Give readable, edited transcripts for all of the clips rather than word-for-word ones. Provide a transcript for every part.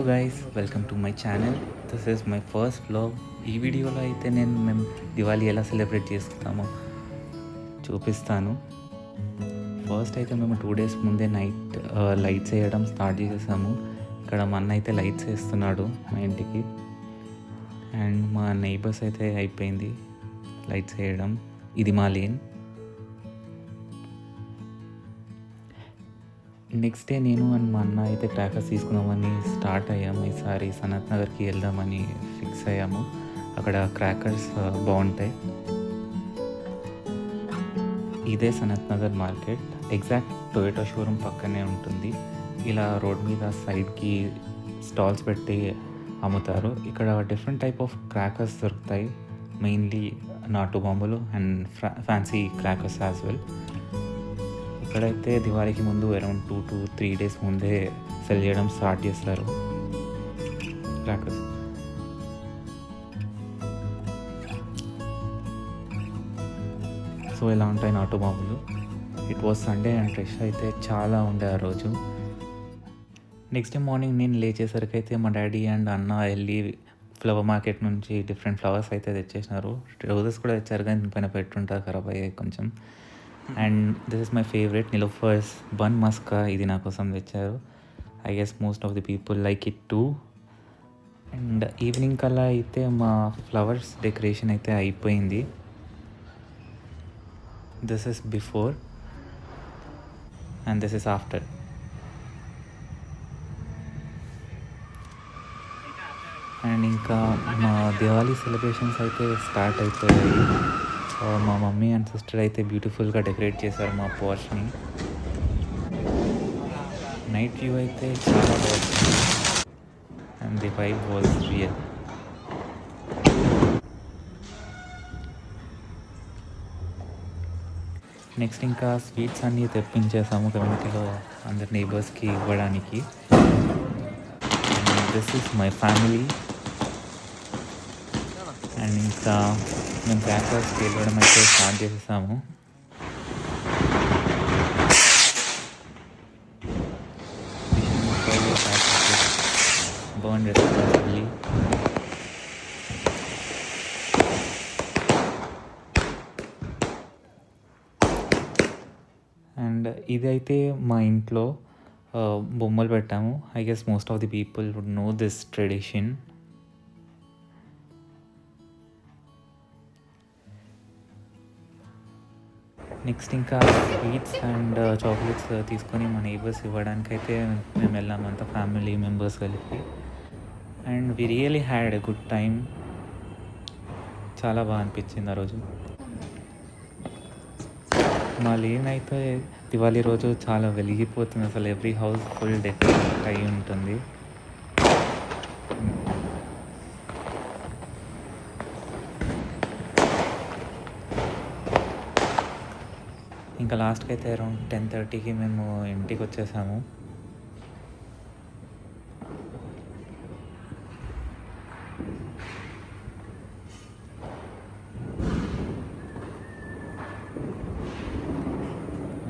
Guys, welcome to my channel. This is my first vlog. ఈ వీడియోలో అయితే మేము దివాళీ ఎలా సెలబ్రేట్ చేసుకుంటామో చూపిస్తాను. ఫస్ట్ అయితే మేము 2 days ముందే నైట్ లైట్స్ వేయడం స్టార్ట్ చేసేసాము. ఇక్కడ మా అన్న అయితే లైట్స్ వేస్తున్నాడు మా ఇంటికి. అండ్ మా నైబర్స్ అయితే అయిపోయింది లైట్స్ వేయడం. ఇది మా లేన్. నెక్స్ట్ డే నేను అండ్ మా అన్న అయితే క్రాకర్స్ తీసుకుందామని స్టార్ట్ అయ్యాము. ఈసారి సనత్ నగర్కి వెళ్దామని ఫిక్స్ అయ్యాము. అక్కడ క్రాకర్స్ బాగుంటాయి. ఇదే Sanath Nagar market, exact Toyota showroom పక్కనే ఉంటుంది. ఇలా రోడ్ మీద సైడ్కి స్టాల్స్ పెట్టి అమ్ముతారు. ఇక్కడ డిఫరెంట్ టైప్ ఆఫ్ క్రాకర్స్ దొరుకుతాయి, మెయిన్లీ నాటు బాంబులు and fancy crackers as well. ఇక్కడైతే దివాళీకి ముందు అరౌండ్ 2 to 3 days ముందే సెల్ చేయడం స్టార్ట్ చేస్తారు క్రాకర్స్. సో ఇలా ఉంటాయి నాటు బాంబులు. It was Sunday and rush అయితే చాలా ఉండే ఆ రోజు. నెక్స్ట్ డే మార్నింగ్ నేను లేచేసరికి అయితే మా డాడీ అండ్ అన్న వెళ్ళి ఫ్లవర్ మార్కెట్ నుంచి డిఫరెంట్ ఫ్లవర్స్ అయితే తెచ్చేసినారు. రోజెస్ కూడా తెచ్చారు, కానీ పైన పెట్టుంటారు, ఖరాబ్ అయ్యాయి కొంచెం. And this is my favourite Niloufer's bun maska. ఇది నా కోసం తెచ్చారు. I guess most of the people like it too. And evening కల్లా అయితే మా ఫ్లవర్స్ డెకరేషన్ అయితే అయిపోయింది. This is before and this is after. And ఇంకా మా దివాళీ సెలబ్రేషన్స్ అయితే స్టార్ట్ అయిపోయాయి. మా మమ్మీ అండ్ సిస్టర్ అయితే బ్యూటిఫుల్గా డెకరేట్ చేశారు మా పోర్చ్ని. నైట్ వ్యూ అయితే చాలా బాగుంది and the vibe was real. Next ఇంకా స్వీట్స్ అన్నీ తెప్పించేసాము కమ్యూనిటీలో అందరి నైబర్స్కి ఇవ్వడానికి. This is my family. And ఇంకా మేము క్రాకర్స్కి వెళ్ళడం అయితే స్టార్ట్ చేసేసాము. Burn responsibly. అండ్ ఇదైతే మా ఇంట్లో బొమ్మలు పెట్టాము. I guess most of the people would know this tradition. Next ఇంకా స్వీట్స్ అండ్ చాక్లెట్స్ తీసుకొని మా నైబర్స్ ఇవ్వడానికి అయితే మేము వెళ్ళాము, అంతా ఫ్యామిలీ మెంబర్స్ కలిపి. And we really had a good time. చాలా బాగా అనిపించింది ఆ రోజు. మా లేన్ అయితే దివాళీ రోజు చాలా వెలిగిపోతుంది. అసలు ఎవ్రీ హౌస్ ఫుల్ డెకరేట్ అయి ఉంటుంది. ఇంకా లాస్ట్కి అయితే అరౌండ్ 10:30కి మేము ఇంటికి వచ్చేసాము.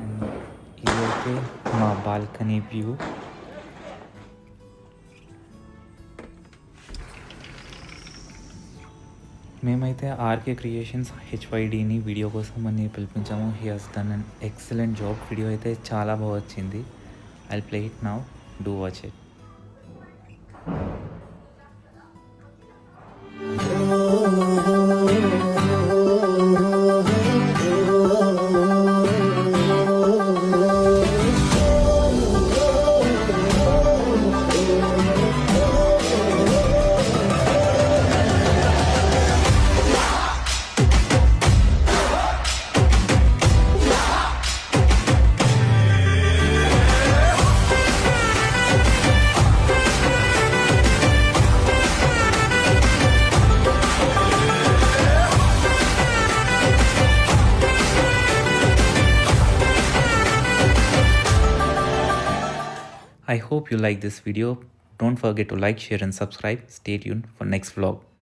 అండ్ ఇదైతే మా బాల్కనీ వ్యూ. మేమైతే ఆర్కే క్రియేషన్స్ HYDని వీడియో కోసం అని పిలిపించాము. He has done an excellent job. Video అయితే చాలా బాగా వచ్చింది. I play it now, do watch it. I hope you like this video. Don't forget to like, share and subscribe. Stay tuned for next vlog.